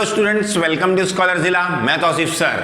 Hello students, welcome to scholar जिला। मैं Tausif sir.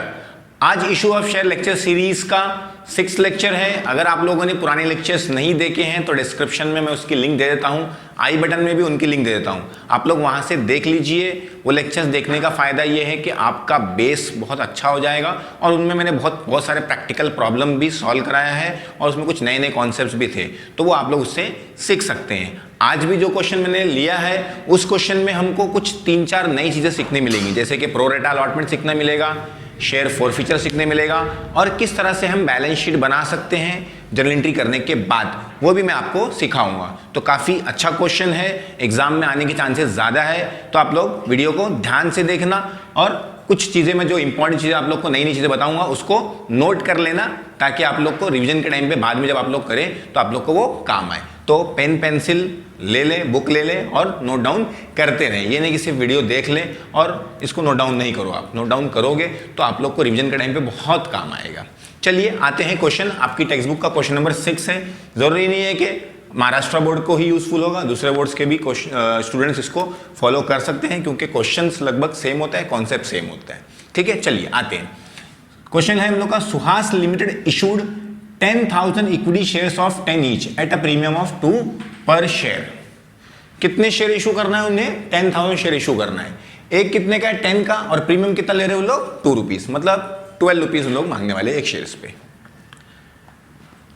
आज issue of share lecture series का 6 लेक्चर है। अगर आप लोगों ने पुराने लेक्चर्स नहीं देखे हैं तो डिस्क्रिप्शन में मैं उसकी लिंक दे देता हूं, आई बटन में भी उनकी लिंक दे देता हूं, आप लोग वहां से देख लीजिए। वो लेक्चर्स देखने का फायदा ये है कि आपका बेस बहुत अच्छा हो जाएगा और उनमें मैंने बहुत सारे प्रैक्टिकल प्रॉब्लम भी सॉल्व कराया है और उसमें कुछ नए नए कॉन्सेप्ट्स भी थे, तो वो आप लोग उससे सीख सकते हैं। आज भी जो क्वेश्चन मैंने लिया है उस क्वेश्चन में हमको कुछ 3-4 नई चीजें सीखने मिलेंगी, जैसे कि प्रो रेटा अलॉटमेंट सीखना मिलेगा, शेयर फॉरफीचर सीखने मिलेगा और किस तरह से हम बैलेंस शीट बना सकते हैं जर्नल एंट्री करने के बाद, वो भी मैं आपको सिखाऊंगा। तो काफ़ी अच्छा क्वेश्चन है, एग्जाम में आने के चांसेस ज़्यादा है, तो आप लोग वीडियो को ध्यान से देखना और कुछ चीज़ें मैं जो इंपॉर्टेंट चीज़ें आप लोग को नई नई चीज़ें बताऊंगा उसको नोट कर लेना, ताकि आप लोग को रिवीजन के टाइम पे बाद में जब आप लोग करें तो आप लोग को वो काम आए। तो पेन पेंसिल ले ले, बुक ले ले और नोट डाउन करते रहें। ये नहीं कि सिर्फ वीडियो देख ले और इसको नोट डाउन नहीं करो। आप नोट डाउन करोगे तो आप लोग को रिवीजन के टाइम पे बहुत काम आएगा। चलिए आते हैं क्वेश्चन। आपकी टेक्स्ट बुक का क्वेश्चन नंबर 6 है। जरूरी नहीं है कि महाराष्ट्र बोर्ड को ही यूजफुल होगा, दूसरे बोर्ड्स के भी स्टूडेंट्स इसको फॉलो कर सकते हैं, क्योंकि क्वेश्चंस लगभग सेम होता है, कॉन्सेप्ट सेम होता है। ठीक है, चलिए आते हैं। क्वेश्चन है हम लोग का, Suhas limited issued 10,000 equity shares of 10 each at a premium of 2 पर शेयर। कितने शेयर इशू करना है उन्हें? 10,000 शेयर इशू करना है। एक कितने का है? 10 का, और प्रीमियम कितना ले रहे हैं वो लोग? 2 रुपीज, मतलब 12 रुपीज लोग मांगने वाले एक शेयर्स पे।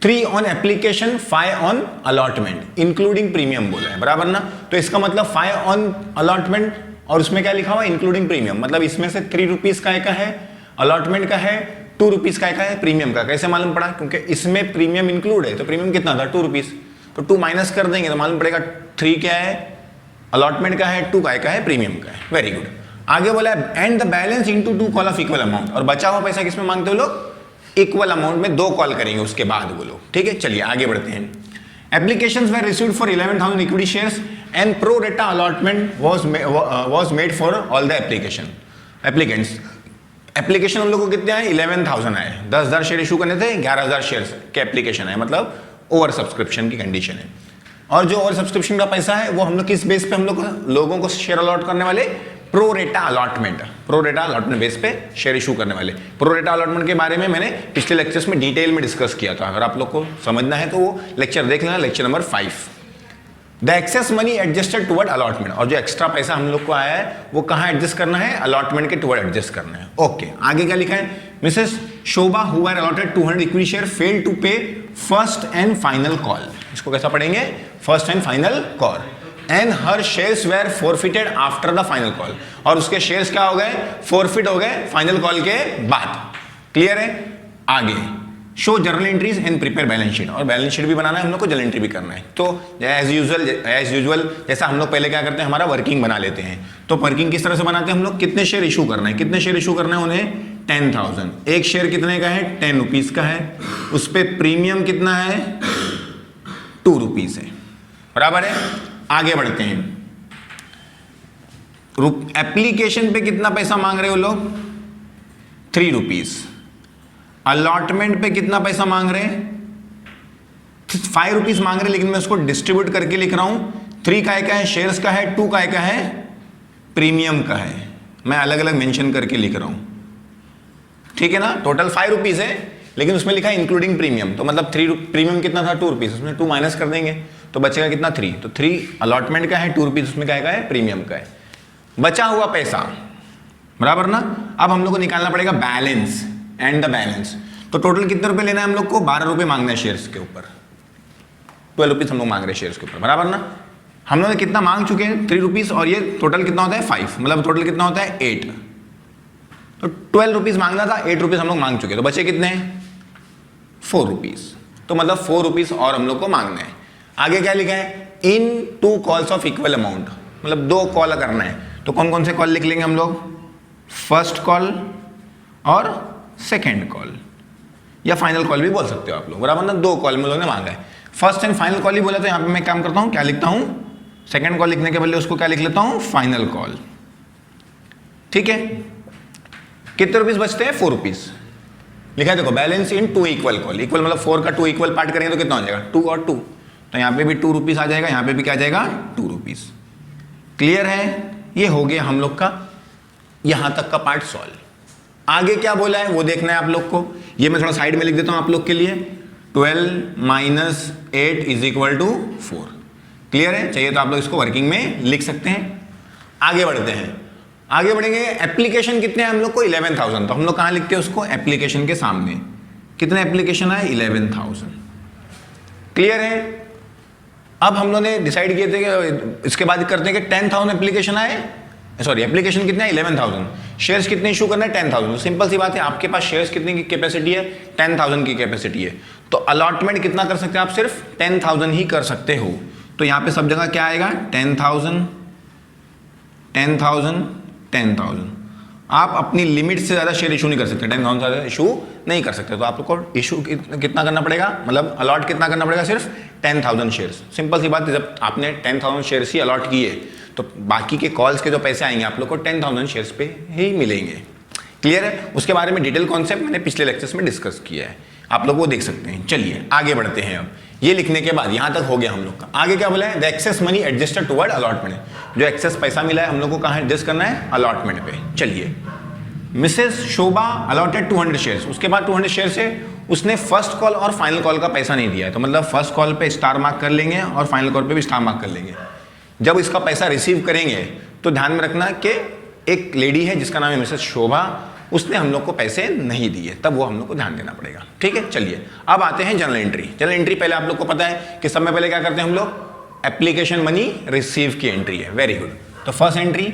3 on application, 5 on allotment including premium बोला है, बराबर ना। तो इसका मतलब 5 ऑन अलॉटमेंट और उसमें क्या लिखा हुआ है? Including premium. मतलब इसमें से 3 रुपीज का एक है, अलॉटमेंट का है 2 रुपीज का एक है, प्रीमियम का। कैसे मालूम पड़ा? क्योंकि इसमें प्रीमियम इंक्लूड है, तो प्रीमियम कितना था? 2 रुपीज। तो 2 माइनस कर देंगे तो मालूम पड़ेगा 3 क्या है अलॉटमेंट का है, 2 का है प्रीमियम का है। Very good. आगे बोला and the balance into 2 call of equal amount, और बचा हुआ पैसा किसमें मांगते हो लोग? इक्वल अमाउंट में 2 कॉल करेंगे उसके बाद वो लोग। ठीक है, चलिए आगे बढ़ते हैं। Applications were received for 11,000 equity shares and pro रेटा allotment was made for all the applicants. Application उन लोगों को कितने आए? 11,000 आए। 10,000 शेयर इशू करने थे, 11,000 शेयर के एप्लीकेशन है, मतलब ओवर सब्सक्रिप्शन की कंडीशन है। और जो ओवर सब्सक्रिप्शन का पैसा है वो हम लोग किस बेस पे हम लोग लोगों को शेयर अलॉट करने वाले? प्रो रेटा अलॉटमेंट। प्रो रेटा अलॉटमेंट बेस पे शेयर इशू करने वाले। प्रो रेटा अलॉटमेंट के बारे में मैंने पिछले लेक्चर्स में डिटेल में डिस्कस किया था। अगर आप लोग को समझना है तो वो लेक्चर देख लेना, lecture number 5। The excess money adjusted toward allotment, और जो एक्स्ट्रा पैसा हम लोग को आया है वो कहाँ एडजस्ट करना है? अलॉटमेंट के टुवर्ड एडजस्ट करना है। ओके, आगे क्या लिखा है? Mrs Shobha who were allotted 200 equity share fail to pay first and final call. इसको कैसा पढ़ेंगे? First and final call. And her shares were forfeited after the final call, और उसके शेयर्स क्या हो गए? फॉरफिट हो गए फाइनल कॉल के बाद। क्लियर है? आगे show journal entries and prepare balance sheet, और बैलेंस शीट भी बनाना है हम लोग को, जर्नल एंट्री भी करना है। तो एज यूजुअल जैसा हम लोग पहले क्या करते हैं, हमारा वर्किंग बना लेते हैं। तो वर्किंग किस तरह से बनाते हैं हम लोग? कितने शेयर इशू करना है, कितने शेयर इशू करना है उन्हें? 10,000। एक शेयर कितने का है? 10 रुपीज का है। उस पर प्रीमियम कितना है? 2 रुपीज है, बराबर है। आगे बढ़ते हैं। एप्लीकेशन पे कितना पैसा मांग रहे हो लोग? 3 रुपीज। अलॉटमेंट पे कितना पैसा मांग रहे हैं? 5 रुपीज मांग रहे हैं, लेकिन मैं उसको डिस्ट्रीब्यूट करके लिख रहा हूं। 3 का एक है शेयर्स का है, 2 का एक है प्रीमियम का है। मैं अलग अलग मेंशन करके लिख रहा हूं, ठीक है ना। टोटल 5 रुपीज है, लेकिन उसमें लिखा है इंक्लूडिंग प्रीमियम। तो मतलब 3 प्रीमियम कितना था? 2 रुपीज। उसमें 2 माइनस कर देंगे तो बचेगा कितना? 3। तो 3 अलॉटमेंट का है, 2 रुपीज उसमें क्या है? प्रीमियम का है। बचा हुआ पैसा, बराबर ना। अब हम लोग को निकालना पड़ेगा बैलेंस एंड द बैलेंस। तो टोटल कितने रुपए लेना है हम लोग को? 12 रुपए मांगना है शेयर्स के ऊपर। 12 रुपीज हम लोग मांग रहे हैं शेयर्स के ऊपर, बराबर ना। हम लोग कितना मांग चुके हैं? 3 रुपीज, और ये टोटल कितना होता है? 5, मतलब टोटल कितना होता है? 8। तो 12 रुपीज मांगना था, 8 रुपीज हम लोग मांग चुके, तो बचे कितने? 4 रुपीज। तो मतलब 4 रुपीज और हम लोग को मांगना है। आगे क्या लिखा है? इन 2 कॉल्स ऑफ इक्वल अमाउंट, मतलब 2 कॉल करना है। तो कौन कौन से कॉल लिख लेंगे हम लोग? फर्स्ट कॉल और सेकेंड कॉल, या फाइनल कॉल भी बोल सकते हो आप लोग, बराबर ना। 2 कॉल में लोगों ने मांगा है। फर्स्ट एंड फाइनल कॉल ही बोला, तो यहाँ पे मैं काम करता हूँ, क्या लिखता हूँ? सेकेंड कॉल लिखने के बदले उसको क्या लिख लेता हूँ? Final call. ठीक है। कितने रुपीज बचते हैं? 4 रुपीज लिखा है। देखो बैलेंस इन 2 इक्वल कॉल। इक्वल मतलब 4 का 2 इक्वल पार्ट करेंगे तो कितना हो जाएगा? 2 और 2। तो यहाँ पे भी 2 रुपीज आ जाएगा, यहाँ पे भी क्या आ जाएगा? 2 रुपीज। क्लियर है? ये हो गया हम लोग का यहां तक का पार्ट सॉल्व। आगे क्या बोला है वो देखना है आप लोग को। ये मैं थोड़ा साइड में लिख देता हूं आप लोग के लिए। 12 minus 8 is equal to 4। Clear है? चाहिए तो आप लोग इसको वर्किंग में लिख सकते हैं। आगे बढ़ते हैं, आगे बढ़ेंगे। एप्लीकेशन कितने हैं हम लोग को? 11,000। तो हम लोग कहां लिखते हैं उसको? एप्लीकेशन के सामने। कितने एप्लीकेशन आए? 11,000। क्लियर है? अब हम लोगों ने डिसाइड किए थे कि इसके बाद करते हैं कि 10,000 एप्लीकेशन आए, सॉरी एप्लीकेशन कितने हैं? 11,000। शेयर्स कितने इशू करना है? 10,000। सिंपल सी बात है, आपके पास शेयर्स कितने की कैपेसिटी है? 10,000 की कैपेसिटी है। तो अलॉटमेंट कितना कर सकते हैं आप? सिर्फ 10,000 ही कर सकते हो। तो यहां पे सब जगह क्या आएगा? 10,000 10,000 10,000। आप अपनी लिमिट से ज्यादा शेयर इशू नहीं कर सकते, 10,000 से ज्यादा इशू नहीं कर सकते। तो आपको इशू कितना करना पड़ेगा, मतलब अलॉट कितना करना पड़ेगा? सिर्फ 10,000 शेयर्स। सिंपल सी बात है, जब आपने 10,000 शेयर्स ही अलॉट किए तो बाकी के कॉल्स के जो पैसे आएंगे आप लोग को 10,000 शेयर्स पे ही मिलेंगे। क्लियर है? उसके बारे में डिटेल कॉन्सेप्ट मैंने पिछले लेक्चर्स में डिस्कस किया है, आप लोग वो देख सकते हैं। चलिए आगे बढ़ते हैं। अब ये लिखने के बाद यहां तक हो गया हम लोग का। आगे क्या बोला है? The excess money adjusted toward allotment. जो एक्सेस पैसा मिला है हम लोग को कहां एडजस्ट करना है? अलॉटमेंट पे। चलिए, मिसेस शोभा अलॉटेड 200 शेयर्स। उसके बाद 200 शेयर से उसने फर्स्ट कॉल और फाइनल कॉल का पैसा नहीं दिया है, तो मतलब फर्स्ट कॉल पे स्टार मार्क कर लेंगे और फाइनल कॉल पे भी स्टार मार्क कर लेंगे। जब इसका पैसा रिसीव करेंगे तो ध्यान में रखना कि एक लेडी है जिसका नाम है मिसेस शोभा, उसने हम लोग को पैसे नहीं दिए, तब वो हम लोग को ध्यान देना पड़ेगा। ठीक है? चलिए अब आते हैं जनरल एंट्री। जनरल एंट्री पहले आप लोग को पता है कि सब में पहले क्या करते हैं हम लोग? एप्लीकेशन मनी रिसीव की एंट्री है। Very good. तो first entry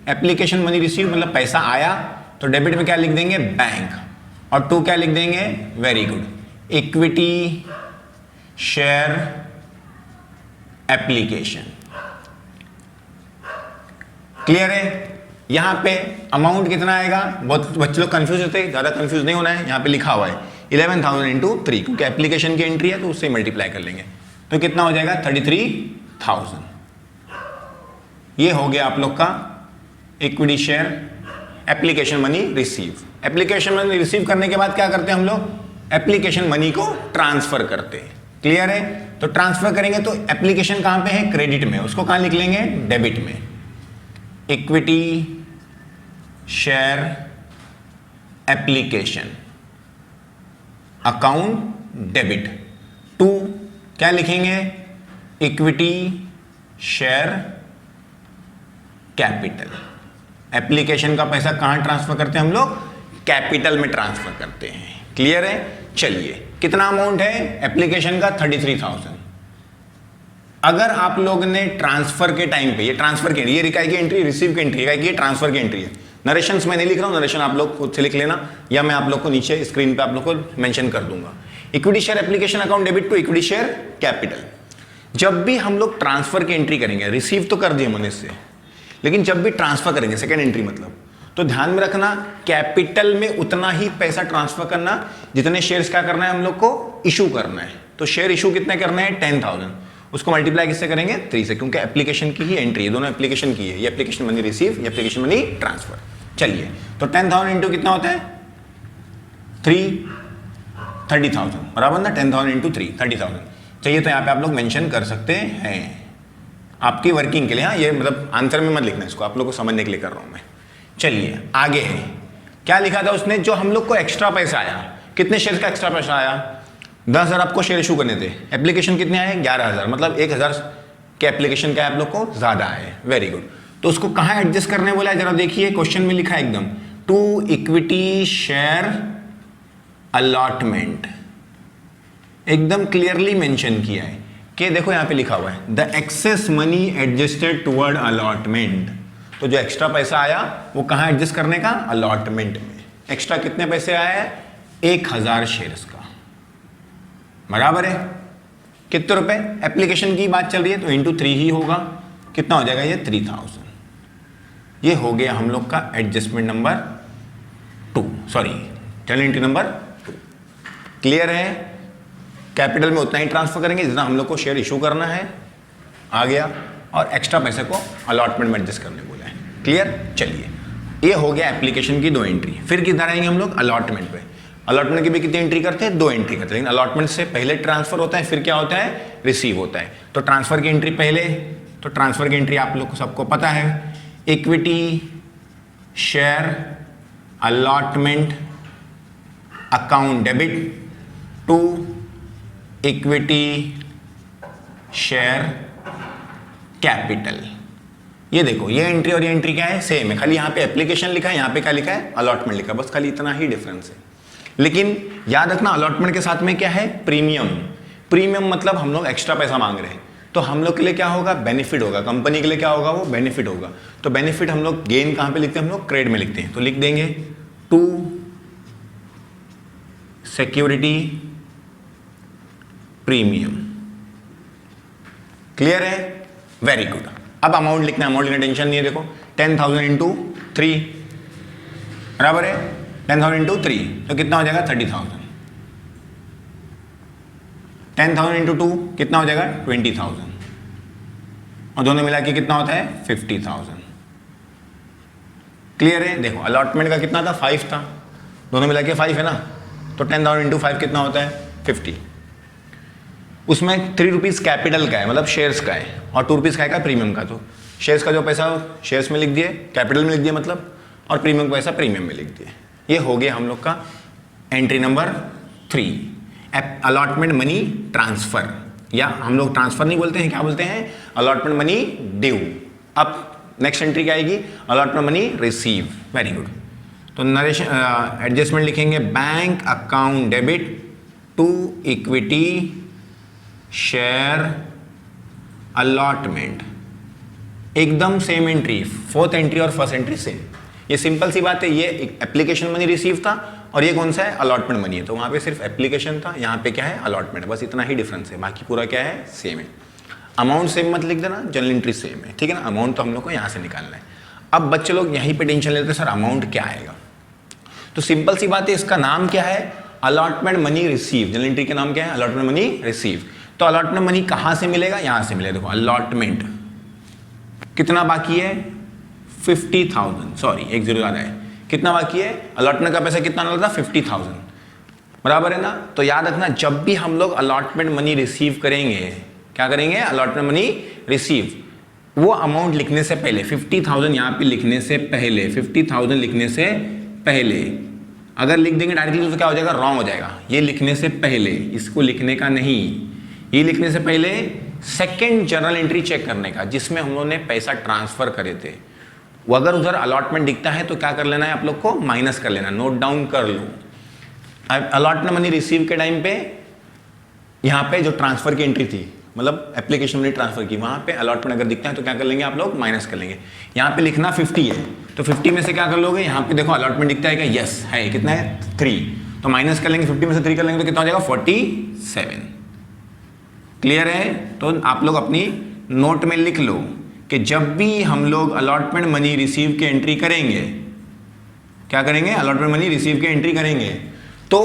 application money receive, मतलब पैसा आया, तो डेबिट में क्या लिख देंगे? बैंक। और 2 क्या लिख देंगे? Very good, equity share application. Clear है? यहां पे अमाउंट कितना आएगा? बहुत बच्चे लोग कंफ्यूज होते हैं, ज्यादा कंफ्यूज नहीं होना है। यहां पे लिखा हुआ है 11,000 इंटू 3, क्योंकि एप्लीकेशन की एंट्री है तो उससे मल्टीप्लाई कर लेंगे। तो कितना हो जाएगा? 33,000। ये हो गया आप लोग का equity share application money receive. Application money receive करने के बाद क्या करते हैं हम लोग? एप्लीकेशन मनी को ट्रांसफर करते हैं। क्लियर है? तो ट्रांसफर करेंगे तो एप्लीकेशन कहां पे है? क्रेडिट में। उसको कहां लिख लेंगे? डेबिट में। Equity share application account debit. 2 क्या लिखेंगे? Equity share capital. एप्लीकेशन का पैसा कहां ट्रांसफर करते हैं हम लोग? कैपिटल में ट्रांसफर करते हैं। क्लियर है? चलिए, कितना अमाउंट है एप्लीकेशन का? 33,000। अगर आप लोग ने ट्रांसफर के टाइम पे, ये ट्रांसफर की, ये इकाई की एंट्री, रिसीव की एंट्री, इकाई की ट्रांसफर की एंट्री है। नरेशंस मैं नहीं लिख रहा हूं, नरेशन आप लोग खुद से लिख लेना, या मैं आप लोग को नीचे स्क्रीन पे आप लोग को मेंशन कर दूंगा। Equity share application account debit to equity share capital. जब भी हम लोग ट्रांसफर की एंट्री करेंगे, रिसीव तो कर दिए मनी से, लेकिन जब भी ट्रांसफर करेंगे, सेकेंड एंट्री मतलब, तो ध्यान में रखना कैपिटल में उतना ही पैसा ट्रांसफर करना जितने शेयर्स क्या करना है हम लोग को? इशू करना है। तो शेयर इशू कितने करने हैं? 10,000। उसको मल्टीप्लाई किससे करेंगे? 3 से, क्योंकि एप्लीकेशन की ही एंट्री है, दोनों एप्लीकेशन की है। ये एप्लीकेशन मनी रिसीव, ये एप्लीकेशन मनी ट्रांसफर। चलिए, तो 10,000 इंटू कितना होता है? 30,000 बराबर ना? 10,000 इंटू 3 30,000 चाहिए तो यहाँ पे आप लोग मेंशन कर सकते हैं आपकी वर्किंग के लिए। हाँ, ये मतलब आंसर में मत लिखना, इसको आप लोग को समझने के लिए कर रहा हूं मैं। चलिए आगे है, क्या लिखा था उसने? जो हम लोग को एक्स्ट्रा पैसा आया, कितने शेयर का एक्स्ट्रा पैसा आया? 10,000 आपको शेयर इशू करने थे, एप्लीकेशन कितने आए? 11,000, मतलब 1,000 के एप्लीकेशन का आप लोग को ज्यादा आए। Very good. तो उसको कहां एडजस्ट करने बोला है? जरा देखिए, क्वेश्चन में लिखा है एकदम, टू इक्विटी शेयर अलॉटमेंट, एकदम क्लियरली मेंशन किया है कि देखो यहां पे लिखा हुआ है the excess money adjusted toward allotment. तो जो एक्स्ट्रा पैसा आया वो कहां एडजस्ट करने का? अलॉटमेंट में। एक्स्ट्रा कितने पैसे आए? 1,000 शेयर्स का, बराबर है कितने रुपए? एप्लीकेशन की बात चल रही है तो इंटू 3 ही होगा। कितना हो जाएगा ये? 3,000। ये हो गया हम लोग का adjustment number 2, sorry general entry number 2। Clear है? कैपिटल में उतना ही ट्रांसफर करेंगे जितना हम लोग को शेयर इशू करना है, आ गया, और एक्स्ट्रा पैसे को अलॉटमेंट में एडजस्ट करने बोला है। क्लियर? चलिए, ये हो गया एप्लीकेशन की 2 एंट्री। फिर किधर आएंगे हम लोग? अलॉटमेंट पे। अलॉटमेंट की भी कितनी एंट्री करते हैं? 2 एंट्री करते हैं, लेकिन अलॉटमेंट से पहले ट्रांसफर होता है, फिर क्या होता है? रिसीव होता है। तो ट्रांसफर की एंट्री पहले, तो ट्रांसफर की एंट्री आप लोग को सबको पता है, equity share allotment account debit to equity share capital. ये देखो, ये एंट्री और ये एंट्री क्या है, सेम है, खाली यहाँ पे एप्लीकेशन लिखा है, यहाँ पे क्या लिखा है, अलॉटमेंट लिखा है, बस खाली इतना ही डिफरेंस है। लेकिन याद रखना अलॉटमेंट के साथ में क्या है, प्रीमियम। प्रीमियम मतलब हम लोग एक्स्ट्रा पैसा मांग रहे हैं, तो हम लोग के लिए क्या होगा, बेनिफिट होगा, कंपनी के लिए क्या होगा, वो बेनिफिट होगा। तो बेनिफिट हम लोग गेन कहाँ पे लिखते हैं, हम लोग क्रेडिट में लिखते हैं, तो लिख देंगे टू सिक्योरिटी प्रीमियम। क्लियर है, वेरी गुड। अब अमाउंट लिखना है, अमाउंट लिखने टेंशन नहीं है। देखो 10,000 इंटू 3 बराबर है 10,000 इंटू 3, तो कितना हो जाएगा 30,000। 10,000 इंटू 2 कितना हो जाएगा 20,000, और दोनों मिला के कितना होता है 50,000। क्लियर है। देखो अलॉटमेंट का कितना था 5 था, दोनों मिला के 5 है ना, तो 10,000 इंटू 5 कितना होता है 50। उसमें 3 रुपीज़ कैपिटल का है, मतलब शेयर्स का है, और 2 रुपीज़ का प्रीमियम का। तो शेयर्स का जो पैसा शेयर्स में लिख दिए, कैपिटल में लिख दिए मतलब, और प्रीमियम का पैसा प्रीमियम में लिख दिए। ये हो गया हम लोग का entry number 3, allotment money transfer, या हम लोग ट्रांसफर नहीं बोलते हैं, क्या बोलते हैं, अलॉटमेंट मनी ड्यू। अब नेक्स्ट एंट्री क्या आएगी, allotment money receive. Very good. तो नरेशन एडजस्टमेंट लिखेंगे, bank account debit to equity share allotment, एकदम सेम एंट्री, 4th एंट्री और 1st एंट्री सेम। ये सिंपल सी बात है, ये एप्लीकेशन मनी रिसीव था और ये कौन सा है, अलॉटमेंट मनी है। तो वहां पे सिर्फ एप्लीकेशन था, यहाँ पे क्या है, अलॉटमेंट, बस इतना ही डिफरेंस है, बाकी पूरा क्या है, सेम है। अमाउंट सेम मत लिख देना, जनरल एंट्री सेम है, ठीक है ना। अमाउंट तो हम लोग को यहाँ से निकालना है। अब बच्चे लोग यहीं पे टेंशन लेते हैं, सर अमाउंट क्या आएगा। तो सिंपल सी बात है, इसका नाम क्या है, allotment money receive. General entry का नाम क्या है, अलॉटमेंट मनी रिसीव। तो अलॉटमेंट मनी कहाँ से मिलेगा, यहाँ से मिलेगा। देखो अलॉटमेंट कितना बाकी है 50,000, सॉरी 1 0 ज़्यादा है, कितना बाकी है, अलॉटमेंट का पैसा कितना डाला था 50,000, बराबर है ना। तो याद रखना, जब भी हम लोग अलॉटमेंट मनी रिसीव करेंगे, क्या करेंगे, अलॉटमेंट मनी रिसीव, वो अमाउंट लिखने से पहले 50,000 यहाँ पे लिखने से पहले, 50,000 लिखने से पहले अगर लिख देंगे डायरेक्टली तो क्या हो जाएगा, रॉन्ग हो जाएगा। ये लिखने से पहले, इसको लिखने का नहीं, ये लिखने से पहले सेकंड जर्नल एंट्री चेक करने का, जिसमें हम लोगों ने पैसा ट्रांसफर करे थे, वो अगर उधर अलॉटमेंट दिखता है तो क्या कर लेना है, आप लोग को माइनस कर लेना, नोट डाउन कर लो। अलॉटमेंट मनी रिसीव के टाइम पे यहाँ पे जो ट्रांसफर की एंट्री थी, मतलब एप्लीकेशन मनी ट्रांसफर की, वहाँ पे अलॉटमेंट अगर दिखता है तो क्या कर लेंगे आप लोग, माइनस कर लेंगे। यहाँ पे लिखना 50 है, तो 50 में से क्या कर लोगे, यहाँ पे देखो अलॉटमेंट दिखता है क्या, यस है, कितना है 3, तो माइनस कर लेंगे, 50 में से 3 कर लेंगे तो कितना हो जाएगा 47। क्लियर है। तो आप लोग अपनी नोट में लिख लो कि जब भी हम लोग अलॉटमेंट मनी रिसीव की एंट्री करेंगे, क्या करेंगे, अलॉटमेंट मनी रिसीव की एंट्री करेंगे, तो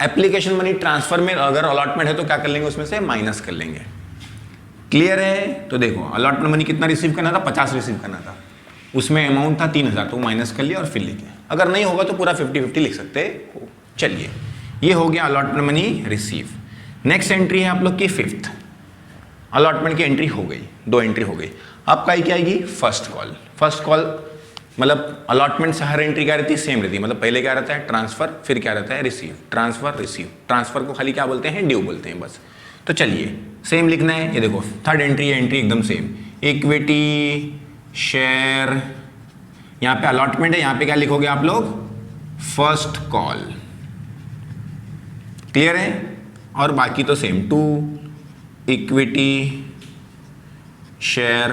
एप्लीकेशन मनी ट्रांसफर में अगर अलॉटमेंट है तो क्या कर लेंगे, उसमें से माइनस कर लेंगे। क्लियर है। तो देखो अलॉटमेंट मनी कितना रिसीव करना था, 50 रिसीव करना था, उसमें अमाउंट था 3,000, तो माइनस कर लिया और फिर लिखे। अगर नहीं होगा तो पूरा 50-50 लिख सकते हो। चलिए, ये हो गया allotment money receive. Next entry है आप लोग की 5th, अलॉटमेंट की एंट्री हो गई, 2 एंट्री हो गई। अब क्या आएगी, फर्स्ट कॉल। फर्स्ट कॉल मतलब अलॉटमेंट से हर एंट्री क्या रहती है, सेम रहती है, मतलब पहले क्या रहता है ट्रांसफर, फिर क्या रहता है रिसीव, ट्रांसफर रिसीव। ट्रांसफर को खाली क्या बोलते हैं, ड्यू बोलते हैं बस। तो चलिए सेम लिखना है। ये देखो 3rd एंट्री है, एंट्री एकदम सेम, इक्विटी शेयर, यहाँ पे अलॉटमेंट है, यहाँ पे क्या लिखोगे आप लोग, फर्स्ट कॉल। क्लियर है। और बाकी तो same, to equity share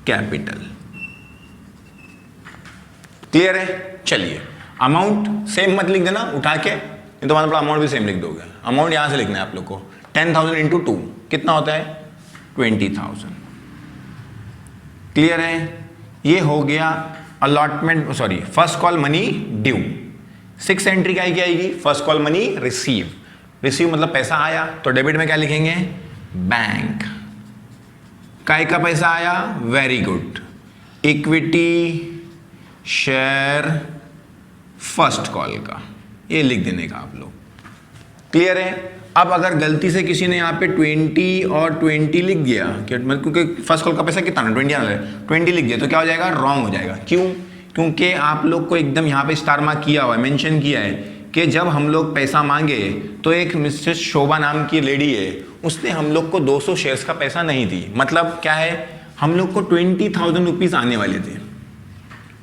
capital. Clear है। चलिए अमाउंट सेम मत लिख देना उठा के, नहीं तो मतलब अमाउंट भी सेम लिख दोगे। अमाउंट यहां से लिखना है आप लोग को, 10,000 इंटू 2 कितना होता है 20,000। क्लियर है। ये हो गया allotment, sorry first call money due. 6th entry क्या आएगी, first call money receive. Receive मतलब पैसा आया, तो डेबिट में क्या लिखेंगे, बैंक। काय का पैसा आया, very good, equity share first call का, ये लिख देने का आप लोग। क्लियर है। अब अगर गलती से किसी ने यहाँ पे 20 और 20 लिख दिया, क्योंकि फर्स्ट कॉल का पैसा कितना ना 20 आना है, 20 लिख दिया तो क्या हो जाएगा, रॉन्ग हो जाएगा। क्यों? क्योंकि आप लोग को एकदम यहाँ पे स्टार मार्क किया हुआ है, मेंशन किया है कि जब हम लोग पैसा मांगे तो एक मिसेस शोभा नाम की लेडी है, उसने हम लोग को 200 शेयर्स का पैसा नहीं दी। मतलब क्या है, हम लोग को 20,000 रुपीज़ आने वाले थे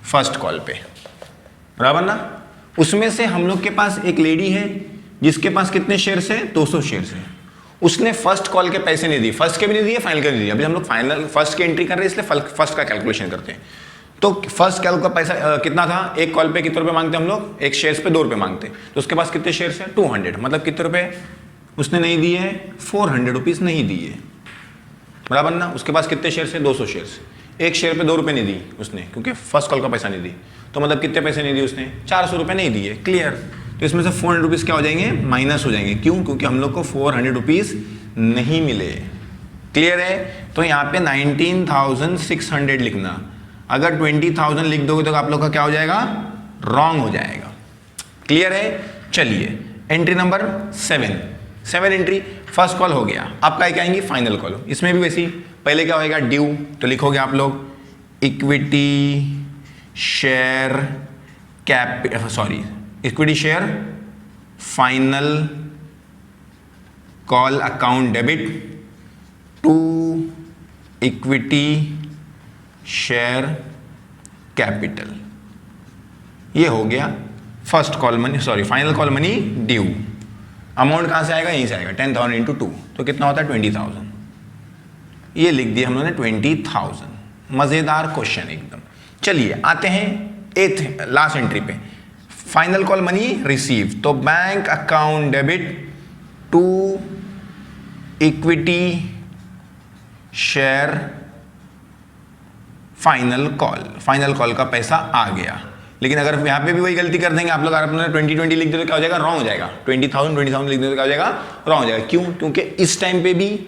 फर्स्ट कॉल पे, बराबर ना। उसमें से हम लोग के पास एक लेडी है जिसके पास कितने शेयर्स है, 200 शेयर्स है। उसने फर्स्ट कॉल के पैसे नहीं दिए, फर्स्ट के भी नहीं दिए, फाइनल के नहीं दिए। अभी हम लोग फाइनल फर्स्ट की एंट्री कर रहे हैं, इसलिए फर्स्ट का कैलकुलेशन करते हैं। तो फर्स्ट कॉल का पैसा कितना था, एक कॉल पे कितने रुपए मांगते हम लोग, एक शेयर्स पे 2 रुपए मांगते। तो उसके पास कितने शेयर्स है, 200, मतलब कितने रुपए उसने नहीं दिए, 400 रुपीज़ नहीं दिए, बराबर ना। उसके पास कितने शेयर्स है, 200 शेयर्स, एक शेयर पे 2 रुपए नहीं दी उसने, क्योंकि फर्स्ट कॉल का पैसा नहीं दी। तो मतलब कितने पैसे नहीं दिए उसने, 400 रुपए नहीं दिए, क्लियर। तो इसमें से 400 रुपीज़ क्या हो जाएंगे, माइनस हो जाएंगे। क्यों? क्योंकि हम लोग को 400 रुपीज़ नहीं मिले, क्लियर है। तो यहाँ पे 19,600 लिखना, अगर 20,000 लिख दोगे तो आप लोग का क्या हो जाएगा, रॉन्ग हो जाएगा, क्लियर है। चलिए entry number 7 entry, first call हो गया। आपका क्या आएंगी, फाइनल कॉल। इसमें भी वैसी, पहले क्या होएगा, ड्यू, तो लिखोगे आप लोग equity share equity share final call account debit to equity share capital. ये हो गया first call money, final call money due. Amount कहाँ से आएगा, यहीं से आएगा, 10,000 इंटू 2, तो कितना होता है, 20,000। ये लिख दिया हम लोगों ने 20,000। मज़ेदार क्वेश्चन एकदम। चलिए आते हैं 8th लास्ट एंट्री पे, फाइनल कॉल मनी रिसीव। तो bank account debit to equity share final call का पैसा आ गया। लेकिन अगर यहाँ पे भी वही गलती कर देंगे आप लोग, अगर आपने 20 लिख दिया तो क्या हो जाएगा, रॉन्ग हो जाएगा। 20,000 लिख दिया तो क्या हो जाएगा, रॉन्ग हो जाएगा। क्यों? क्योंकि इस टाइम पे भी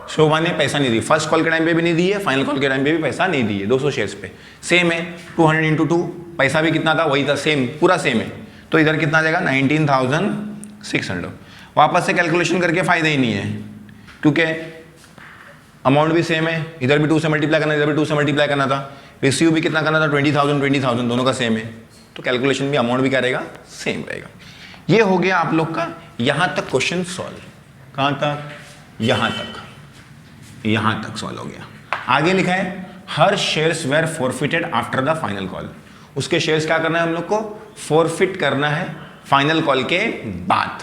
शोभा ने पैसा नहीं दी, फर्स्ट कॉल के टाइम पे भी नहीं दिए, फाइनल कॉल के टाइम पे भी पैसा नहीं दिए। 200 शेयर्स पे सेम है, 200 इंटू 2, पैसा भी कितना था, वही था, सेम, पूरा सेम है। तो इधर कितना आ जाएगा, 19,600। वापस से कैलकुलेशन करके फायदा ही नहीं है, क्योंकि अमाउंट भी सेम है, इधर भी 2 से मल्टीप्लाई करना, इधर भी 2 से मल्टीप्लाई करना था, रिसीव भी कितना करना था, 20,000 दोनों का सेम है। तो कैलकुलेशन भी, अमाउंट भी क्या रहेगा, सेम रहेगा। ये हो गया आप लोग का यहां तक क्वेश्चन सॉल्व। कहां तक, यहां तक सॉल्व हो गया। आगे लिखा है her shares were forfeited after the final call. उसके शेयर्स क्या करना है हम लोग को, फॉरफिट करना है फाइनल कॉल के बाद,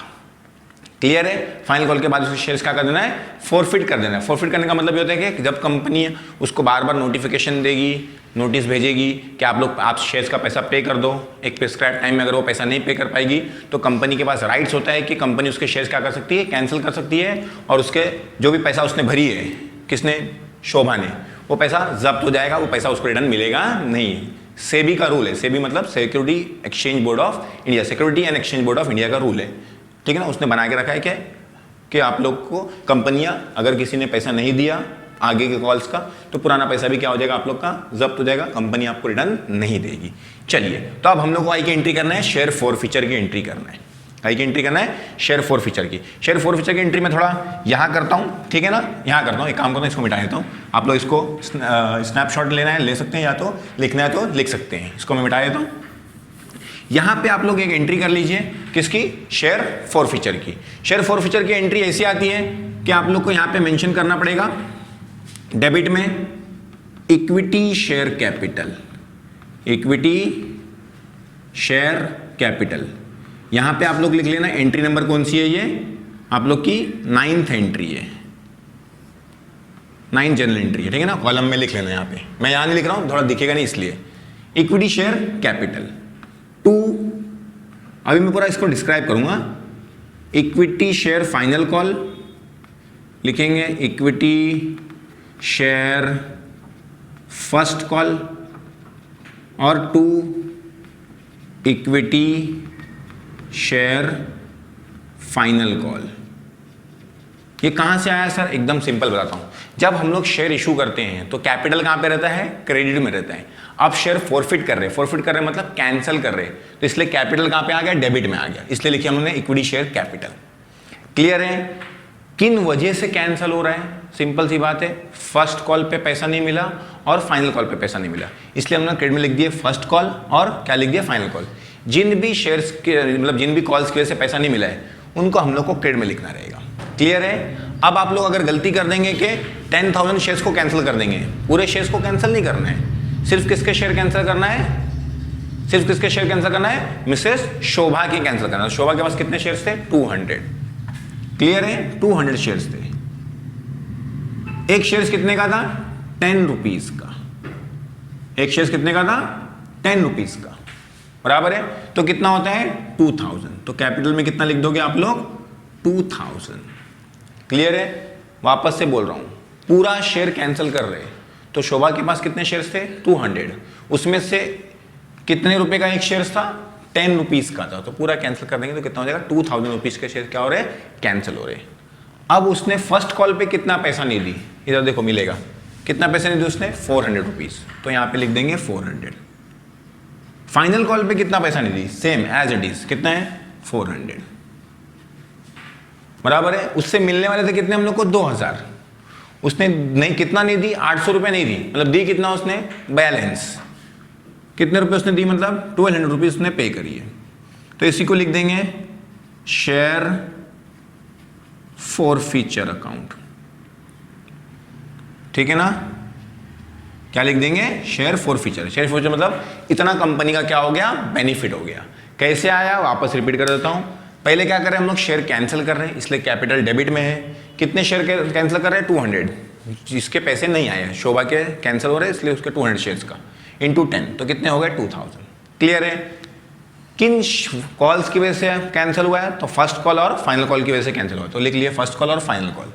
क्लियर है। फाइनल कॉल के बाद उसके शेयर्स क्या कर देना है, फॉरफिट कर देना है। फॉरफिट करने का मतलब ये होता है कि जब कंपनी उसको बार बार नोटिफिकेशन देगी, नोटिस भेजेगी कि आप शेयर्स का पैसा पे कर दो, एक प्रिस्क्राइब टाइम में अगर वो पैसा नहीं पे कर पाएगी तो कंपनी के पास राइट्स होता है कि कंपनी उसके शेयर्स क्या कर सकती है, कैंसिल कर सकती है, और उसके जो भी पैसा उसने भरी है, किसने, शोभा ने, वो पैसा जब्त हो जाएगा, वो पैसा उसको रिटर्न मिलेगा नहीं। सेबी का रूल है, सेबी मतलब security exchange board of India, security and exchange board of India का रूल है, ठीक है ना। उसने बना के रखा है क्या कि आप लोग को कंपनियां, अगर किसी ने पैसा नहीं दिया आगे के कॉल्स का, तो पुराना पैसा भी क्या हो जाएगा, आप लोग का जब्त हो जाएगा, कंपनी आपको रिटर्न नहीं देगी। चलिए, तो अब हम लोग को आई की एंट्री करना है, शेयर फॉरफीचर की एंट्री करना है। आई की एंट्री करना है शेयर फॉरफीचर की। शेयर फॉरफीचर की एंट्री में थोड़ा यहाँ करता हूँ, ठीक है ना, यहाँ करता हूँ, एक काम करता हूँ, इसको मिटा देता हूँ। आप लोग इसको स्नैपशॉट लेना है ले सकते हैं, या तो लिखना है तो लिख सकते हैं। इसको मैं मिटा देता हूँ। यहाँ पे आप लोग एक एंट्री कर लीजिए, किसकी, शेयर फॉरफीचर की। शेयर फॉरफीचर की एंट्री ऐसी आती है कि आप लोग को यहाँ पे मेंशन करना पड़ेगा डेबिट में equity share capital, equity share capital. यहाँ पे आप लोग लिख लेना एंट्री नंबर कौन सी है, ये आप लोग की 9th एंट्री है, 9th जनरल एंट्री है, ठीक है ना। कॉलम में लिख लेना, यहाँ पे मैं यहाँ नहीं लिख रहा हूँ, थोड़ा दिखेगा नहीं इसलिए। इक्विटी शेयर कैपिटल टू, अभी मैं पूरा इसको डिस्क्राइब करूंगा। इक्विटी शेयर फाइनल कॉल लिखेंगे, इक्विटी शेयर फर्स्ट कॉल, और to equity share final call. ये कहां से आया सर, एकदम सिंपल बताता हूं। जब हम लोग शेयर इशू करते हैं तो कैपिटल कहां पे रहता है, क्रेडिट में रहता है। अब शेयर फॉरफिट कर रहे मतलब कैंसिल कर रहे, तो इसलिए कैपिटल कहां पे आ गया, डेबिट में आ गया, इसलिए लिखिए हम लोगों ने इक्विटी शेयर कैपिटल। क्लियर है? किन वजह से कैंसिल हो रहा है? सिंपल सी बात है, फर्स्ट कॉल पे पैसा नहीं मिला और फाइनल कॉल पे पैसा नहीं मिला, इसलिए हमने क्रेडिट में लिख दिया फर्स्ट कॉल और क्या लिख दिया, फाइनल कॉल। जिन भी शेयर्स के मतलब जिन भी कॉल्स की वजह से पैसा नहीं मिला है उनको हम लोग को क्रेडिट में लिखना रहेगा। क्लियर है? अब आप लोग अगर गलती कर देंगे कि 10,000 शेयर्स को कैंसिल कर देंगे, पूरे शेयर्स को कैंसिल नहीं करना है, सिर्फ किसके शेयर कैंसिल करना है, सिर्फ किसके शेयर कैंसिल करना है, मिसेस शोभा के कैंसिल करना है। शोभा के पास कितने शेयर्स थे? 200। क्लियर है? 200 शेयर्स थे। एक शेयर्स कितने का था? 10 रुपीज का। एक शेयर्स कितने का था? 10 रुपीज का, बराबर है। तो कितना होता है? 2000। तो कैपिटल में कितना लिख दोगे आप लोग? 2000। क्लियर है? वापस से बोल रहा हूं, पूरा शेयर कैंसिल कर रहे, तो शोभा के पास कितने शेयर्स थे? 200। उसमें से कितने रुपए का एक शेयर था? 10 रुपीज का था। तो पूरा कैंसिल कर देंगे तो कितना हो जाएगा? 2000 रुपीज के शेयर क्या हो रहे? कैंसिल हो रहे। अब उसने फर्स्ट कॉल पे कितना पैसा नहीं दी, इधर देखो मिलेगा कितना पैसा नहीं दी उसने? 400 रुपीज। तो यहां पे लिख देंगे 400। फाइनल कॉल पे कितना पैसा नहीं दी? सेम एज इट इज, कितना है? 400, बराबर है। उससे मिलने वाले थे कितने हम लोग को? 2000। उसने नहीं, कितना नहीं दी? 800 रुपये नहीं दी, मतलब दी कितना उसने? बैलेंस। कितने रुपए उसने दी? मतलब 1200 रुपीज उसने पे करी है। तो इसी को लिख देंगे शेयर फॉरफीचर अकाउंट, ठीक है ना? क्या लिख देंगे? Share forfeiture. शेयर फॉरफीचर मतलब इतना कंपनी का क्या हो गया? बेनिफिट हो गया। कैसे आया? वापस रिपीट कर देता हूं। पहले क्या कर रहे हैं हम लोग? शेयर कैंसिल कर रहे हैं, इसलिए कैपिटल डेबिट में है। कितने शेयर कैंसिल कर रहे हैं? 200, जिसके पैसे नहीं आए, शोभा के कैंसिल हो रहे हैं, इसलिए उसके 200 शेयर्स का इंटू 10, तो कितने हो गए? 2000। क्लियर है? किन कॉल्स की वजह से कैंसिल हुआ है? तो फर्स्ट कॉल और फाइनल कॉल की वजह से कैंसिल हुआ। तो लिख लिया फर्स्ट कॉल और फाइनल कॉल।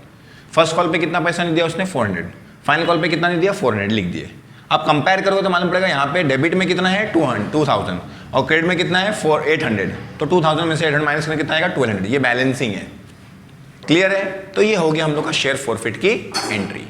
फर्स्ट कॉल पे कितना पैसा नहीं दिया उसने? 400। फाइनल कॉल पे कितना नहीं दिया? 400 लिख दिए। अब कंपेयर करोगे तो मालूम पड़ेगा यहाँ पे डेबिट में कितना है? 2000 और क्रेडिट में कितना है? 800। तो 2000 में से 800 माइनस करना कितना आएगा? 1200। ये बैलेंसिंग है। क्लियर है? तो ये हो गया हम लोग का शेयर फॉरफिट की एंट्री।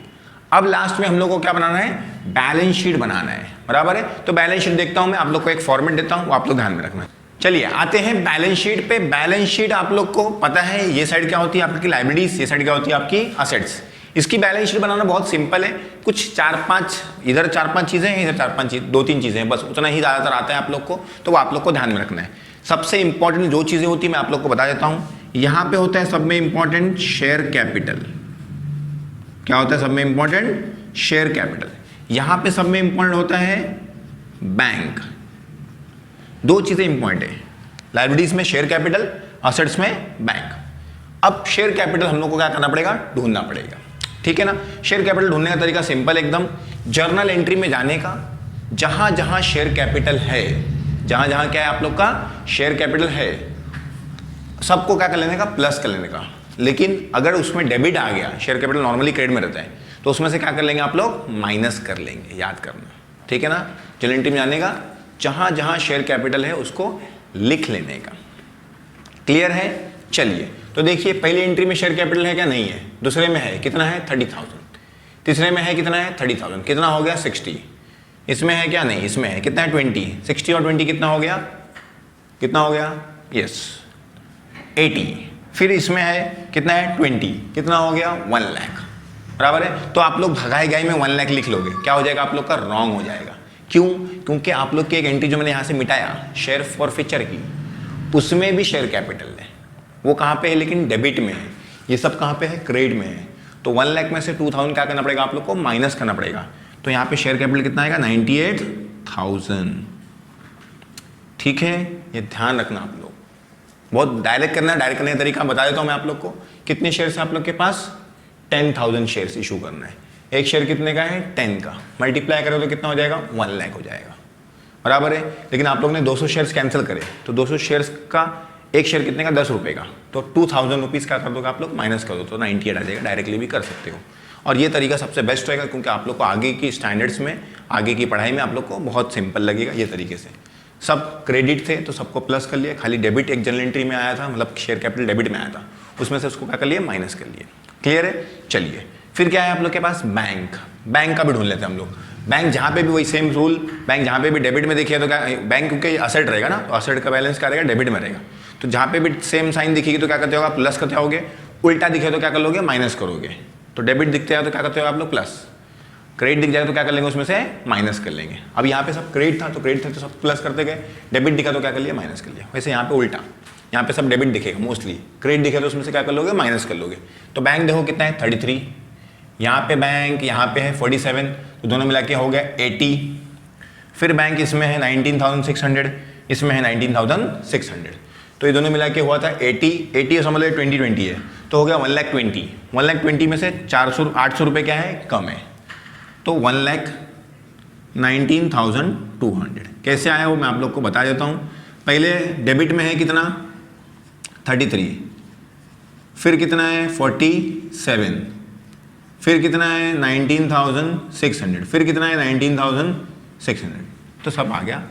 अब लास्ट में हम लोग को क्या बनाना है? बैलेंस शीट बनाना है, बराबर है। तो बैलेंस शीट देखता हूं मैं, आप लोग को एक फॉर्मेट देता हूं, वो आप लोग ध्यान में रखना। चलिए आते हैं बैलेंस शीट पे। बैलेंस शीट आप लोग को पता है ये साइड क्या होती है आपकी लायबिलिटीज, ये साइड क्या होती है आपकी असेट्स। इसकी बैलेंस शीट बनाना बहुत सिंपल है। कुछ 4-5 इधर 4-5 चीजें हैं, इधर 4-5 चीज 2-3 चीजें हैं, बस उतना ही ज्यादातर आता है आप लोग को, तो वो आप लोग को ध्यान में रखना है। सबसे इंपॉर्टेंट जो चीजें होती है मैं आप लोग को बता देता हूं। यहां पे होता है सब में इंपॉर्टेंट शेयर कैपिटल। क्या होता है सब में इंपॉर्टेंट? Share capital. यहां पे सब में इंपॉर्टेंट होता है बैंक। दो चीजें इंपॉर्टेंट है, लायबिलिटीज में शेयर कैपिटल, असेट्स में बैंक। अब शेयर कैपिटल हम लोग को क्या करना पड़ेगा? ढूंढना पड़ेगा, ठीक है ना? शेयर कैपिटल ढूंढने का तरीका सिंपल एकदम, जर्नल एंट्री में जाने का, जहां जहां शेयर कैपिटल है, जहां जहां क्या है आप लोग का शेयर कैपिटल है, सबको क्या कर लेने का? प्लस कर लेने का। लेकिन अगर उसमें डेबिट आ गया, शेयर कैपिटल नॉर्मली क्रेडिट में रहता है, तो उसमें से क्या कर लेंगे आप लोग? माइनस कर लेंगे, याद करना, ठीक है ना? जर्नल एंट्री में जाने का, जहां जहां शेयर कैपिटल है उसको लिख लेने का। क्लियर है? चलिए तो देखिए, पहली एंट्री में शेयर कैपिटल है क्या? नहीं है। दूसरे में है, कितना है? 30,000। तीसरे में है, कितना है? 30,000। कितना हो गया? 60। इसमें है क्या? नहीं, इसमें है, कितना है? 20। 60 और 20 कितना हो गया? कितना हो गया? यस 80। फिर इसमें है, कितना है? 20। कितना हो गया? 1 लाख, बराबर है। तो आप लोग भगाए गए में 1 लाख लिख लोगे, क्या हो जाएगा आप लोग का? रॉन्ग हो जाएगा। क्यों? क्योंकि आप लोग की एक एंट्री जो मैंने यहां से मिटाया शेयर फॉरफीचर की, उसमें भी शेयर कैपिटल है, वो कहां पे है? लेकिन डेबिट में है। ये सब कहां पे है? क्रेडिट में है। तो 1 लाख में से 2000 क्या करना पड़ेगा आप लोग को? माइनस करना पड़ेगा। तो यहां पे शेयर कैपिटल कितना आएगा? 98,000। ठीक है, ये ध्यान रखना आप लोग। बहुत डायरेक्ट करना है, डायरेक्ट करने का तरीका बता देता हूं मैं आप लोग को। कितने शेयर्स है आप लोग के पास? 10,000 शेयर्स इशू करना है। एक शेयर कितने का है? 10 का। मल्टीप्लाई करो तो कितना हो जाएगा? 1 लाख हो जाएगा, बराबर है। लेकिन आप लोग ने 200 शेयर्स कैंसिल करे, तो 200 शेयर्स का एक शेयर कितने का? 10 रुपये का। तो 2000 रुपीज़ का कर दोगे आप लोग, माइनस कर दो तो 98 आ जाएगा। डायरेक्टली भी कर सकते हो, और ये तरीका सबसे बेस्ट रहेगा, क्योंकि आप लोग को आगे की स्टैंडर्ड्स में, आगे की पढ़ाई में आप लोग को बहुत सिंपल लगेगा ये तरीके से। सब क्रेडिट थे तो सबको प्लस कर लिया, खाली डेबिट एक जनरल एंट्री में आया था, मतलब शेयर कैपिटल डेबिट में आया था, उसमें से उसको क्या कर लिया? माइनस कर लिए। क्लियर है? चलिए फिर क्या है आप लोग के पास? बैंक। बैंक का भी ढूंढ लेते हैं हम लोग। बैंक जहाँ पे भी वही सेम रूल, बैंक जहाँ पे भी डेबिट में देखिए तो क्या, बैंक क्योंकि असेट रहेगा ना, तो असेट का बैलेंस क्या रहेगा? डेबिट में रहेगा। तो जहाँ पे भी सेम साइन दिखेगी तो क्या करते होगा? प्लस करते होगे। उल्टा दिखे तो क्या कर लोगे, माइनस करोगे। तो डेबिट दिखते हैं तो क्या करते हो आप लोग, प्लस। क्रेडिट दिख जाएगा तो क्या कर लेंगे, उसमें से माइनस कर लेंगे। अब यहाँ पे सब क्रेडिट था तो क्रेडिट था तो सब प्लस करते गए, डेबिट दिखा तो क्या कर लिया, माइनस कर लिया। वैसे यहाँ पे उल्टा, यहाँ पे सब डेबिट दिखेगा मोस्टली, क्रेडिट दिखे तो उसमें से क्या कर लोगे, माइनस कर लोगे। तो बैंक देखो कितना है 33, यहाँ पे बैंक यहाँ पे है 47, तो दोनों मिला के हो गया 80। फिर बैंक इसमें है 19,600, इसमें है 19,600, तो ये दोनों मिला के हुआ था 80 समझ लो 20 है, तो हो गया 1,20,000। 1,20,000 में से 800 रुपये क्या है, कम है, तो 1,19,200। कैसे आया वो मैं आप लोग को बता देता हूँ। पहले डेबिट में है कितना 33, फिर कितना है 47, फिर कितना है 19,600, फिर कितना है 19,600, तो सब आ गया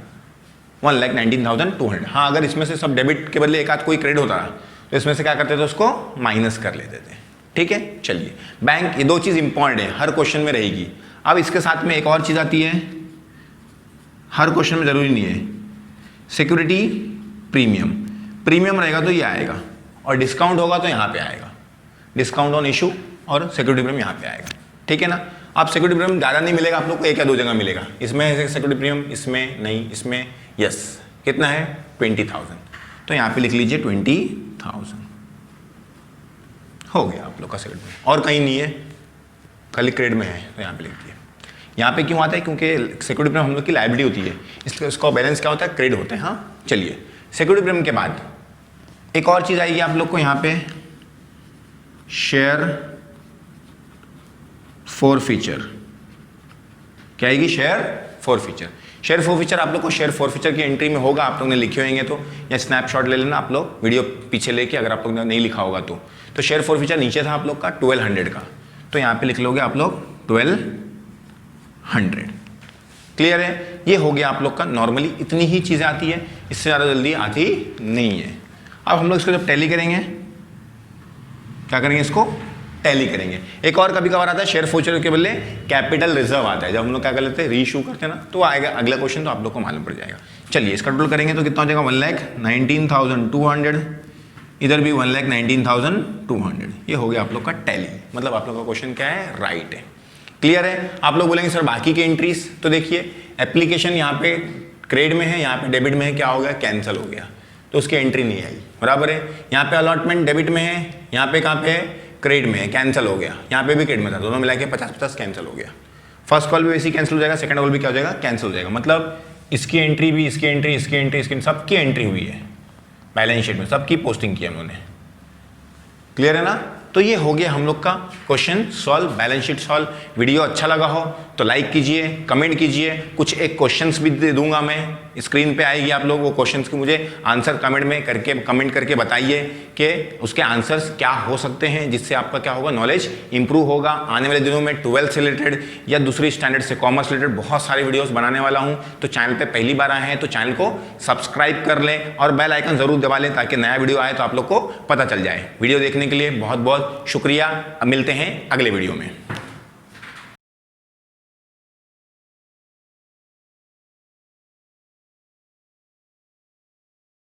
1,19,200। हाँ, अगर इसमें से सब डेबिट के बदले एक आध कोई क्रेडिट होता रहा तो इसमें से क्या करते थे, उसको माइनस कर लेते थे। ठीक है, चलिए बैंक, ये दो चीज़ इंपॉर्टेंट है, हर क्वेश्चन में रहेगी। अब इसके साथ में एक और चीज़ आती है, हर क्वेश्चन में जरूरी नहीं है, सिक्योरिटी प्रीमियम। प्रीमियम रहेगा तो ये आएगा, और डिस्काउंट होगा तो यहाँ पे आएगा, डिस्काउंट ऑन इशू, और सिक्योरिटी प्रीमियम यहाँ पे आएगा। ठीक है ना। अब सिक्योरिटी प्रीमियम ज़्यादा नहीं मिलेगा आप लोग को, एक या दो जगह मिलेगा। इसमें है सिक्योरिटी प्रीमियम, इसमें नहीं, इसमें यस। कितना है 20,000, तो यहाँ पे लिख लीजिए 20,000 हो गया आप लोग का सिक्योरिटी प्रीमियम। और कहीं नहीं है, खाली क्रेडिट में है तो यहाँ पे लिख दिए। यहाँ पे क्यों आता है, क्योंकि सिक्योरिटी प्रीमियम हम लोग की लायबिलिटी होती है, इसलिए उसका बैलेंस क्या होता है, क्रेडिट होता है। हाँ चलिए, सिक्योरिटी प्रीमियम के बाद एक और चीज़ आएगी आप लोग को यहाँ पे, शेयर फॉरफीचर। क्या आएगी, शेयर फॉरफीचर। शेयर फॉरफीचर आप लोग को शेयर फॉरफीचर की एंट्री में होगा, आप लोग ने लिखे होंगे तो, या स्नैपशॉट ले लेना आप लोग वीडियो पीछे लेके, अगर आप लोग ने नहीं लिखा होगा तो शेयर फॉरफीचर नीचे था आप लोग का 1200 का, तो यहाँ पे लिख लोगे आप लोग 1200। क्लियर है, ये हो गया आप लोग का। नॉर्मली इतनी ही चीज़ें आती है, इससे ज़्यादा जल्दी आती नहीं है। अब हम लोग इसको जब टैली करेंगे, क्या करेंगे, इसको टैली करेंगे। एक और कभी कभार आता है शेयर फॉरफीचर के बदले कैपिटल रिजर्व आता है, जब हम लोग क्या कर लेते हैं, रीइशू करते हैं ना, तो आएगा अगला क्वेश्चन, तो आप लोग को मालूम पड़ जाएगा। चलिए इसका टोटल करेंगे तो कितना हो जाएगा, 1,19,200, इधर भी 1,19,200। ये हो गया आप लोग का टैली, मतलब आप लोग का क्वेश्चन क्या है, राइट है। क्लियर है। आप लोग बोलेंगे सर बाकी के एंट्रीज, तो देखिए एप्लीकेशन यहाँ पे क्रेडिट में है, यहाँ पे डेबिट में है, क्या हो गया, कैंसिल हो गया, तो उसकी एंट्री नहीं आई, बराबर है। यहाँ पे अलॉटमेंट डेबिट में है, यहाँ पे कहाँ पे है, क्रेडिट में है, कैंसिल हो गया। यहाँ पे भी क्रेडिट में था, दोनों मिला के 50-50 कैंसिल हो गया। फर्स्ट कॉल भी वैसे ही कैंसिल हो जाएगा, सेकंड कॉल भी क्या हो जाएगा, कैंसिल हो जाएगा। मतलब इसकी एंट्री भी, इसकी एंट्री, इसकी एंट्री, इसकी सबकी एंट्री हुई है बैलेंस शीट में, सबकी पोस्टिंग की उन्होंने। क्लियर है ना। तो ये हो गया हम लोग का question solve, balance sheet solve. Video अच्छा लगा हो तो लाइक कीजिए, कमेंट कीजिए। कुछ एक क्वेश्चंस भी दे दूंगा मैं, स्क्रीन पे आएगी, आप लोग वो क्वेश्चंस के मुझे आंसर कमेंट में करके, कमेंट करके बताइए कि उसके आंसर्स क्या हो सकते हैं, जिससे आपका क्या होगा, नॉलेज इंप्रूव होगा। आने वाले दिनों में 12th से रिलेटेड या दूसरी स्टैंडर्ड से, कॉमर्स रिलेटेड बहुत सारे वीडियोस बनाने वाला हूं। तो चैनल पे पहली बार आए हैं तो चैनल को सब्सक्राइब कर लें और बेल आइकन जरूर दबा लें, ताकि नया वीडियो आए तो आप लोग को पता चल जाए। वीडियो देखने के लिए बहुत बहुत शुक्रिया। अब मिलते हैं अगले वीडियो में।